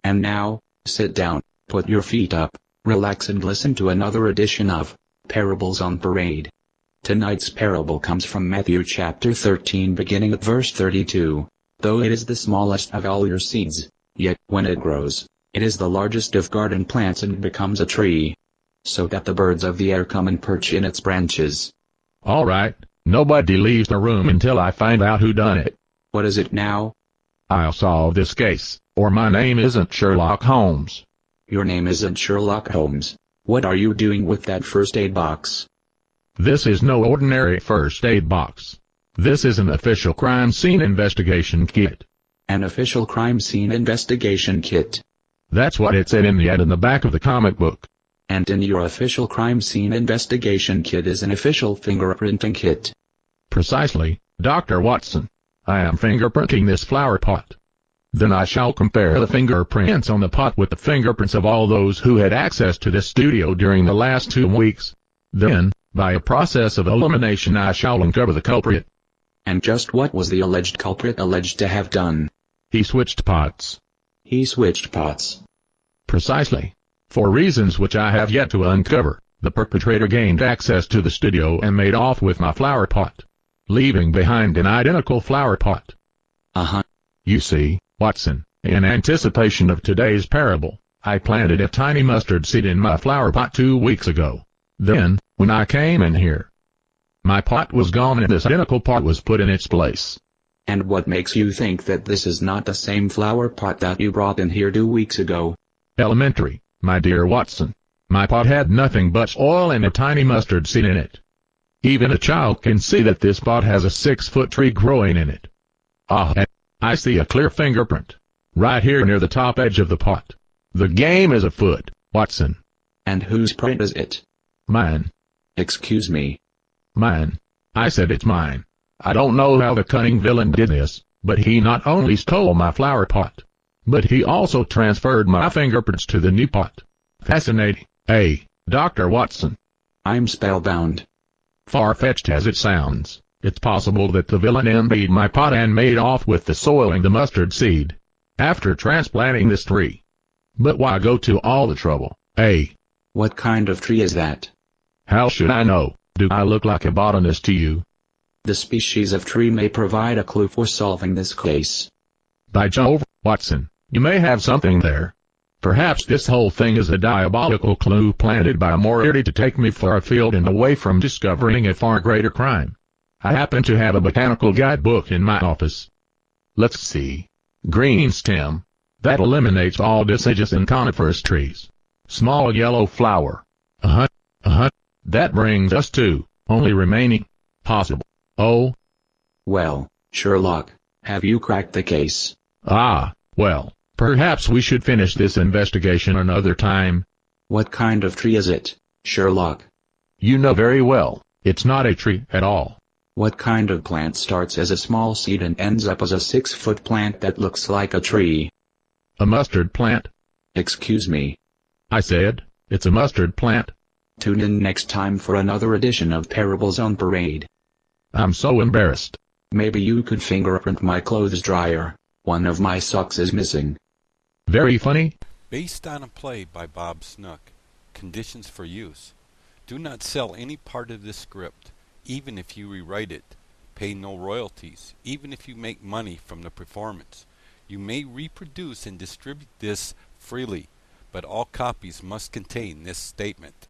And now, sit down, put your feet up, relax and listen to another edition of Parables on Parade. Tonight's parable comes from Matthew chapter 13 beginning at verse 32. Though it is the smallest of all your seeds, yet when it grows, it is the largest of garden plants and becomes a tree, so that the birds of the air come and perch in its branches. All right, nobody leaves the room until I find out who done it. What is it now? I'll solve this case, or my name isn't Sherlock Holmes. Your name isn't Sherlock Holmes. What are you doing with that first aid box? This is no ordinary first aid box. This is an official crime scene investigation kit. An official crime scene investigation kit. That's what it said in the ad in the back of the comic book. And in your official crime scene investigation kit is an official fingerprinting kit. Precisely, Dr. Watson. I am fingerprinting this flower pot. Then I shall compare the fingerprints on the pot with the fingerprints of all those who had access to this studio during the last 2 weeks. Then, by a process of elimination, I shall uncover the culprit. And just what was the alleged culprit alleged to have done? He switched pots. He switched pots. Precisely. For reasons which I have yet to uncover, the perpetrator gained access to the studio and made off with my flower pot, leaving behind an identical flower pot. You see, Watson, in anticipation of today's parable, I planted a tiny mustard seed in my flower pot 2 weeks ago. Then, when I came in here, my pot was gone and this identical pot was put in its place. And what makes you think that this is not the same flower pot that you brought in here 2 weeks ago? Elementary, my dear Watson. My pot had nothing but oil and a tiny mustard seed in it. Even a child can see that this pot has a 6-foot tree growing in it. And I see a clear fingerprint, right here near the top edge of the pot. The game is afoot, Watson. And whose print is it? Mine. Excuse me. Mine. I said it's mine. I don't know how the cunning villain did this, but he not only stole my flower pot, but he also transferred my fingerprints to the new pot. Fascinating, eh, Dr. Watson? I'm spellbound. Far-fetched as it sounds, it's possible that the villain emptied my pot and made off with the soil and the mustard seed, after transplanting this tree. But why go to all the trouble, eh? What kind of tree is that? How should I know? Do I look like a botanist to you? The species of tree may provide a clue for solving this case. By Jove, Watson, you may have something there. Perhaps this whole thing is a diabolical clue planted by Moriarty to take me far afield and away from discovering a far greater crime. I happen to have a botanical guidebook in my office. Let's see. Green stem. That eliminates all deciduous and coniferous trees. Small yellow flower. That brings us to only remaining possible. Oh. Well, Sherlock, have you cracked the case? Well, perhaps we should finish this investigation another time. What kind of tree is it, Sherlock? You know very well, it's not a tree at all. What kind of plant starts as a small seed and ends up as a 6-foot plant that looks like a tree? A mustard plant. Excuse me. I said, it's a mustard plant. Tune in next time for another edition of Parables on Parade. I'm so embarrassed. Maybe you could fingerprint my clothes dryer. One of my socks is missing. Very funny. Based on a play by Bob Snook. Conditions for use. Do not sell any part of this script, even if you rewrite it. Pay no royalties, even if you make money from the performance. You may reproduce and distribute this freely, but all copies must contain this statement.